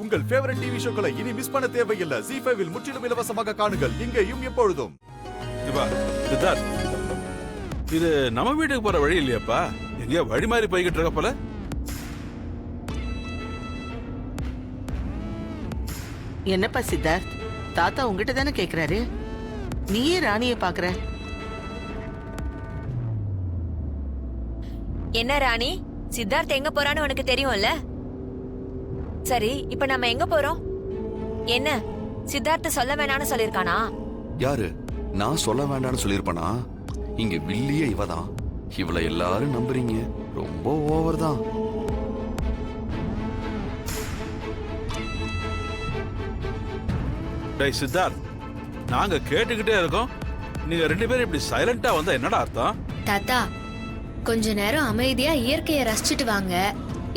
உங்கள் favourite TV ஷோக்களை இனி miss பண்ண தேவையில்லை. ZEE5 இல் முற்றிலும் இலவசமாக காணுங்கள். இங்கேயும் எப்பொழுதும். இது நம்ம வீட்டுக்கு போற வழி இல்லையாப்பா? எங்கேயோ வழி மாறி போய்கிட்டு இருக்க போல. என்னப்பா சித்தார்த், தாத்தா உங்ககிட்ட தானே கேக்குறாரு, நீயே ராணிய பாக்குற? என்ன ராணி, சித்தார்த் எங்க போறான்னு உனக்கு தெரியும்ல? சரி, இப்ப நம்ம எங்க போறோம்? என்ன சித்தார்த்த சொல்ல வேணாம்னு சொல்லிருக்கானா? யாரு? நான் சொல்ல வேண்டாம்னு சொல்லிருப்பனா? இங்க வில்லியே இவதான். இவளை எல்லாரும் நம்புறீங்க, ரொம்ப ஓவர் தான். டேய் சித்தார்த், நாங்க கேட்டுக்கிட்டே இருக்கோம், நீங்க 2 பேரும் இப்படி சைலண்டா வந்தா என்னடா அர்த்தம்? தாத்தா, கொஞ்ச நேரம் அமைதியா இயற்கையை ரசிச்சுட்டு வாங்க,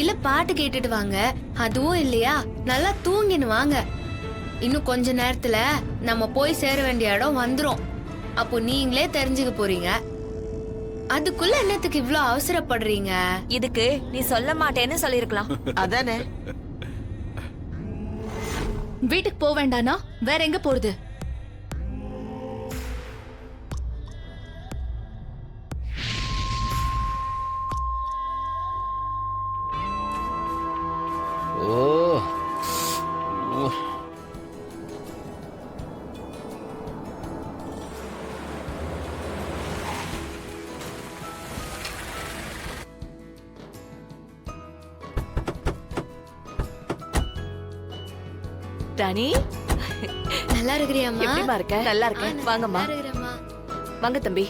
இல்ல பாட்டு கேட்டுட்டு வாங்க. அதுவும் இல்லையா நல்லா தூங்கின்னு வாங்க. இன்னும் கொஞ்ச நேரத்துல நம்ம போய் சேர வேண்டிய இடம் வந்துரும். அப்போ நீங்களே தெரிஞ்சுக்க போறீங்க. அதுக்குள்ள என்னத்துக்கு இவ்ளோ அவசரப்படுறீங்க? இதுக்கு நீ சொல்ல மாட்டேன்னு சொல்லிருக்கலாம். அதானே. வீட்டுக்கு போக வேண்டானா வேற எங்க போறது? ராணி, நல்லா இருக்கிறியாமா? எப்படிமா இருக்க? நல்லா இருக்கேன். வாங்கம்மா. வாங்க தம்பி,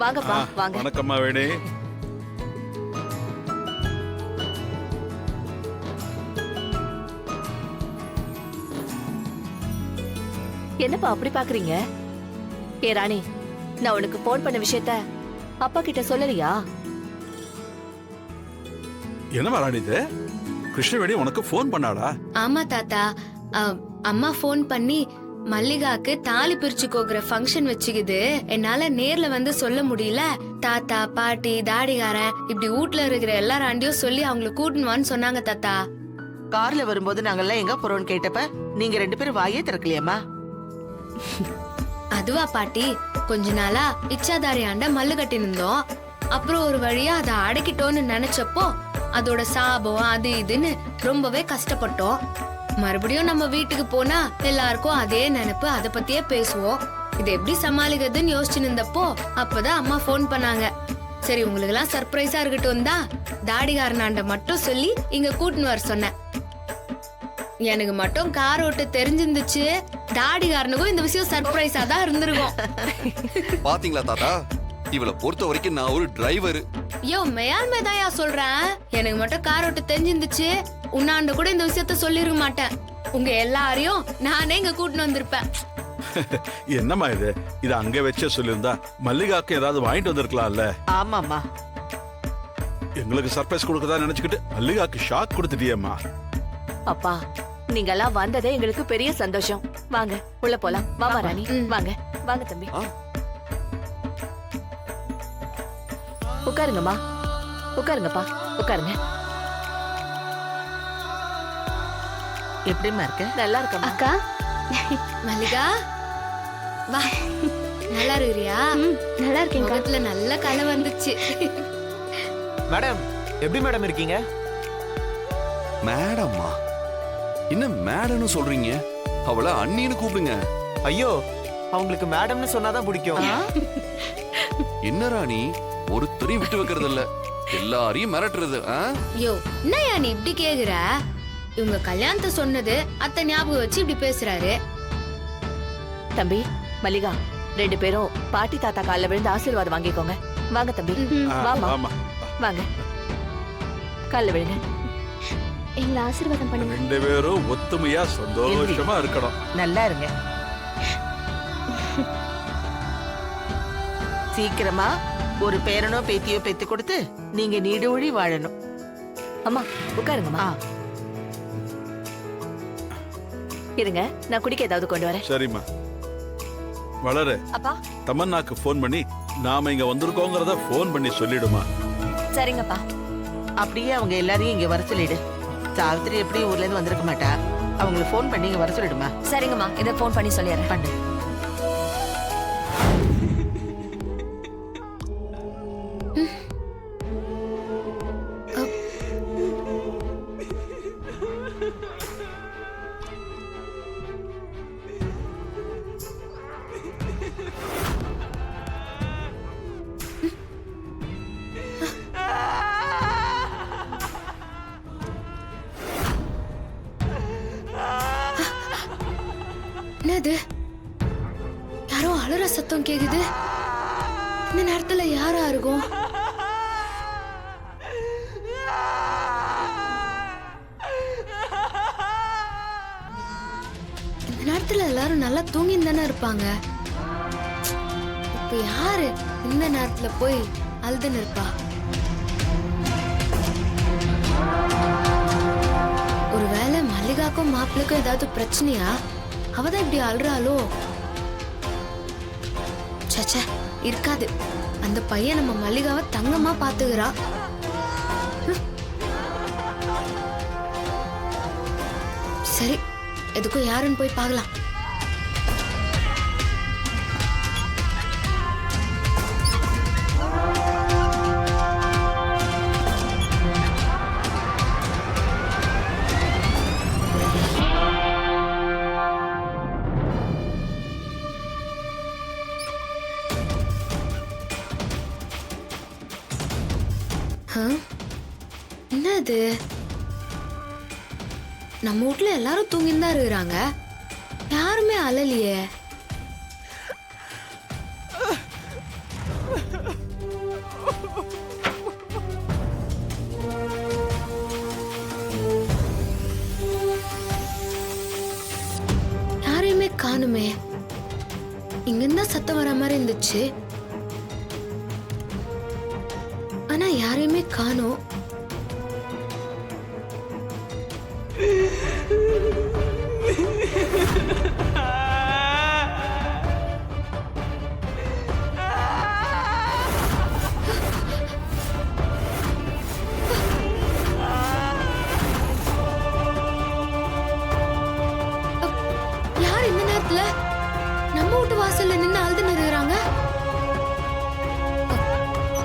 வாங்கப்பா வாங்க. வணக்கம்மா வேணி. என்னப்பா அப்படி பாக்குறீங்க? ஏ ராணி, நான் உனக்கு போன் பண்ண விஷயத்த அப்பா கிட்ட சொல்லலையா? என்னமா ராணி இது? கிருஷ்ணவேணி உனக்கு போன் பண்ணாடா? ஆமா தாத்தா, அம்மா போன் பண்ணி மல்லிகாக்கு தாலி பிரிச்சு கோக்குற ஃபங்க்ஷன் வச்சுக்குது, என்னால நேர்ல வந்து சொல்ல முடியல, தாத்தா பாட்டி தாடிகாரன் இப்படி வீட்ல இருக்கிற எல்லாராண்டியும் சொல்லி அவங்களை கூட்டினுவான்னு சொன்னாங்க தாத்தா. கார்ல வரும்போது நாங்கெல்லாம் எங்க போறோம்னு கேட்டப்ப நீங்க 2 பேரும் வாயே திறக்கலையாமா? அதுவா பாட்டி, கொஞ்ச நாளா இச்சாதாரி ஆண்ட மல்லு கட்டி நின்றோம். அப்புறம் ஒரு வழியா அதை அடக்கிட்டோன்னு நினைச்சப்போ அதோட சாபம் அது இதுன்னு ரொம்பவே கஷ்டப்பட்டோம். மறுபடியும் நம்ம வீட்டுக்கு போனா எல்லாருக்கும் அதே நினைப்பு, அத பத்தியே பேசுவோம். இது எப்படி சமாளிக்கிறதுன்னு யோசிச்சு நின்றப்போ அப்பதான் அம்மா போன் பண்ணாங்க. சரி, உங்களுக்கு எல்லாம் சர்ப்ரைஸா இருக்கட்டும் தான் தாடிகாரனாண்ட மட்டும் சொல்லி இங்க கூட்டின்னு வர சொன்னேன். எனக்கு மட்டும் கார் ஓட்ட தெரிஞ்சிருந்துச்சு, தாடிகாரனுக்கும் இந்த விஷயம் சர்ப்ரைஸா தான் இருந்திருக்கும். பாத்தீங்களா தாத்தா, இவளை பொறுத்த வரைக்கும் நான் ஒரு டிரைவர். யோ மேயாண்மை தாயா சொல்றேன். எனக்கு மட்டும் கார் ஓட்ட தெரிஞ்சிருந்துச்சு, உன்னாண்ட கூட இந்த விஷயத்த சொல்லிருக்க மாட்டேன். உங்க எல்லாரையும் நானே இங்க கூட்டின்னு வந்திருப்பேன். என்னம்மா இது? இது அங்க வச்சே சொல்லியிருந்தா மல்லிகாக்கு ஏதாவது வாங்கிட்டு வந்திருக்கலாம்ல. ஆமாமா, எங்களுக்கு சர்ப்ரைஸ் கொடுக்கறதா நினைச்சுக்கிட்டு மல்லிகாக்கு ஷாக் கொடுத்துட்டியம்மா. அப்பா, நீங்க எல்லாம் வந்ததே எங்களுக்கு பெரிய சந்தோஷம். வாங்க உள்ள போலாம். வாமா ராணி, வாங்க வாங்க தம்பி. உட்காருங்கம்மா, உட்காருங்கப்பா, உட்காருங்க. எப்படிமா இருக்க? நல்லா இருக்கம்மா. அக்கா மல்லிகா, வா. நல்லா இருக்கிறியா? நல்லா இருக்கேன். முகத்துல நல்ல கலை வந்துச்சு. மேடம், எப்படி மேடம் இருக்கீங்க? மேடம்மா? என்ன மேடம்னு சொல்றீங்க? அவளை அண்ணின்னு கூப்பிடுங்க. ஐயோ, அவங்களுக்கு மேடம்னு சொன்னாதான் பிடிக்கும். என்ன ராணி, ஒருத்தரையும் விட்டு வைக்கிறது இல்ல, எல்லாரையும் மிரட்டுறது. யோ, என்னயா நீ இப்படி கேக்குற? இவங்க கல்யாணத்தை சொன்னது அத்தை ஞாபகம் வச்சு இப்படி பேசுறாரு. தம்பி, மல்லிகா, 2 பேரும் பாட்டி தாத்தா கால்ல விழுந்து ஆசீர்வாதம் வாங்கிக்கோங்க. வாங்க தம்பி, வாமா, வாங்க, கால்ல விழுங்க. எங்களை ஆசீர்வாதம் பண்ணுங்க. 2 பேரும் ஒத்துமையா சந்தோஷமா இருக்கணும். நல்லா இருங்க. சீக்கிரமா ஒரு பேரனோ பேத்தியோ பெத்து கொடுத்து நீங்க நீடூழி வாழணும். அம்மா உட்காருங்கம்மா. இருங்க, நான் குடிக்க ஏதாவது கொண்டு வரேன். சரிம்மா. வளரு, அப்பா தமன்னாக்கு போன் பண்ணி நாம இங்க வந்திருக்கோங்கிறத போன் பண்ணி சொல்லிடுமா. சரிங்கப்பா. அப்படியே அவங்க எல்லாரையும் இங்க வர சொல்லிடு. சாவித்திரி எப்படி ஊர்ல இருந்து வந்திருக்க மாட்டா, அவங்களுக்கு ஃபோன் பண்ணி இங்க வர சொல்லிடுமா. சரிங்கம்மா, இதை ஃபோன் பண்ணி சொல்லிடுறேன். பண்ணு. என்னது, யாரோ அலற சத்தம் கேக்குது. இந்த நேரத்துல யாரா இருக்கும்? இந்த நேரத்துல எல்லாரும் நல்லா தூங்கின்னு தானே இருப்பாங்க. இப்ப யாரு இந்த நேரத்துல போய் அழுதுன்னு இருப்பா? ஒருவேளை மல்லிகாக்கும் மாப்பிள்ளைக்கும் ஏதாவது பிரச்சனையா? அவதான் இப்படி அழுறாளோ? சச்ச, இருக்காது. அந்த பையன் நம்ம மல்லிகாவை தங்கமா பாத்துக்கிறா. சரி, எதுக்கும் யாருன்னு போய் பார்க்கலாம். என்னது, நம்ம வீட்ல எல்லாரும் தூங்கின்னு தான் இருக்கிறாங்க, யாருமே அழலையே. யாரையுமே காணுமே. இங்கிருந்தா சத்தம் வர மாதிரி இருந்துச்சு, ஆனா யாரையுமே காணோம். யார் இந்த நேரத்துல நம்ம வீட்டு வாசல்ல நின்று அழுது நிறுகிறாங்க?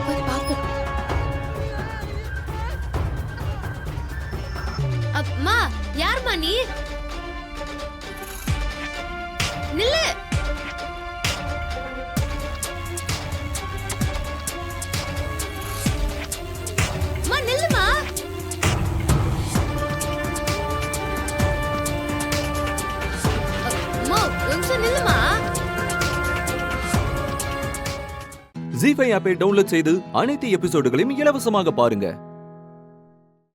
போய் பாப்போம். அம்மா, யாரும்மா நீ? நில்லு. அம்மா, நில்லுமா. அம்மா, ஒரு நிமிஷம் நில்லுமா. ஜீ5 ஆப்பை டவுன்லோட் செய்து அனைத்து எபிசோடுகளையும் இலவசமாக பாருங்க.